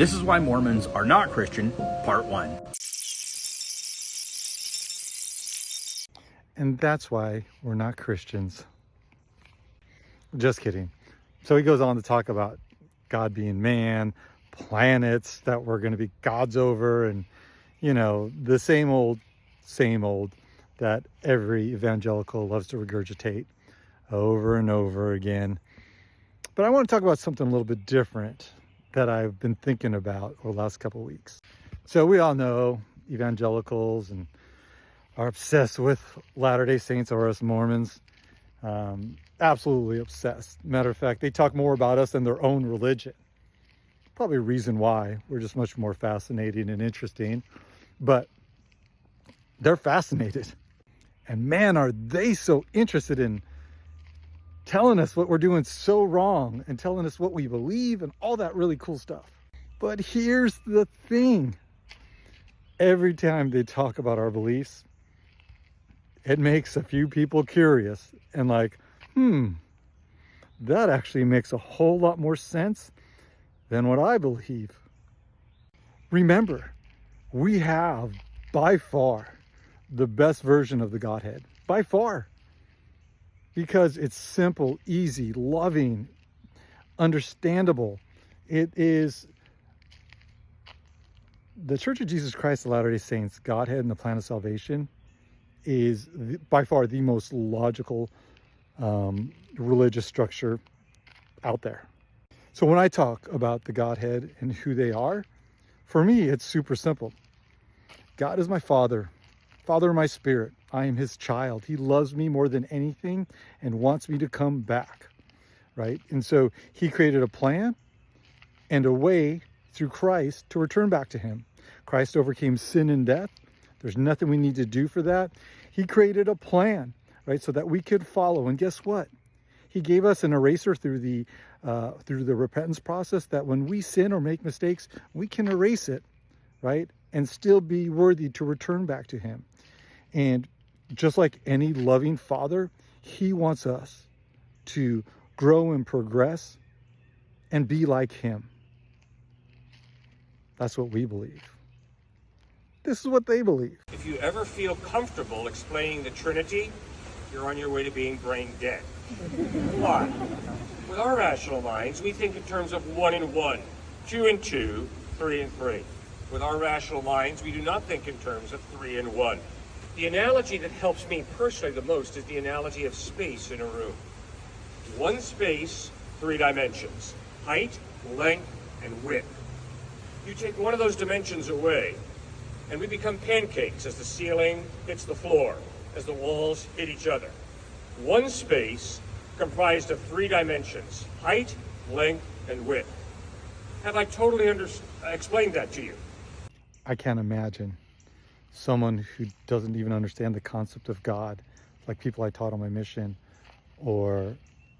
This is why Mormons are not Christian, Part 1. And that's why we're not Christians. Just kidding. So he goes on to talk about God being man, planets that we're going to be gods over, and, you know, the same old that every evangelical loves to regurgitate over and over again. But I want to talk about something a little bit different that I've been thinking about over the last couple of weeks. So we all know evangelicals and are obsessed with Latter-day Saints or us Mormons. Absolutely obsessed. Matter of fact, they talk more about us than their own religion. Probably a reason why. We're just much more fascinating and interesting. But they're fascinated. And man, are they so interested in telling us what we're doing so wrong and telling us what we believe and all that really cool stuff. But here's the thing. Every time they talk about our beliefs, it makes a few people curious and like, that actually makes a whole lot more sense than what I believe. Remember, we have by far the best version of the Godhead, by far, because it's simple, easy, loving, understandable. It is the Church of Jesus Christ of Latter-day Saints, Godhead and the plan of salvation is by far the most logical religious structure out there. So when I talk about the Godhead and who they are, for me, it's super simple. God is my Father, Father of my spirit. I am his child. He loves me more than anything and wants me to come back, right? And so he created a plan and a way through Christ to return back to him. Christ overcame sin and death. There's nothing we need to do for that. He created a plan, right, so that we could follow. And guess what? He gave us an eraser through the repentance process, that when we sin or make mistakes, we can erase it, right, and still be worthy to return back to him. And just like any loving father, he wants us to grow and progress and be like him. That's what we believe. This is what they believe. If you ever feel comfortable explaining the Trinity, you're on your way to being brain dead. Why? With our rational minds, we think in terms of 1 and 1, 2 and 2, 3 and 3. With our rational minds, we do not think in terms of 3 and 1. The analogy that helps me personally the most is the analogy of space in a room. One space, 3 dimensions: height, length, and width. You take one of those dimensions away, and we become pancakes as the ceiling hits the floor, as the walls hit each other. One space comprised of 3 dimensions: height, length, and width. Have I totally explained that to you? I can't imagine someone who doesn't even understand the concept of God, like people I taught on my mission, or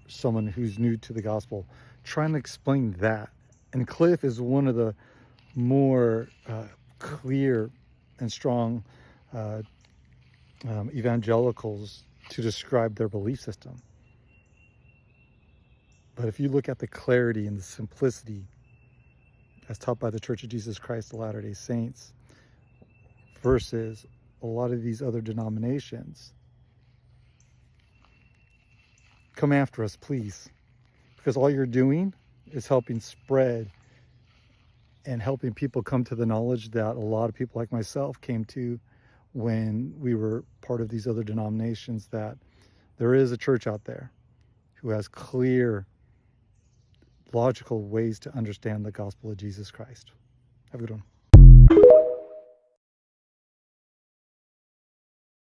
someone who's new to the gospel, trying to explain that. And Cliff is one of the more clear and strong evangelicals to describe their belief system. But if you look at the clarity and the simplicity as taught by the Church of Jesus Christ of Latter-day Saints versus a lot of these other denominations, come after us, please, because all you're doing is helping spread and helping people come to the knowledge that a lot of people like myself came to when we were part of these other denominations, that there is a church out there who has clear, logical ways to understand the gospel of Jesus Christ. Have a good one.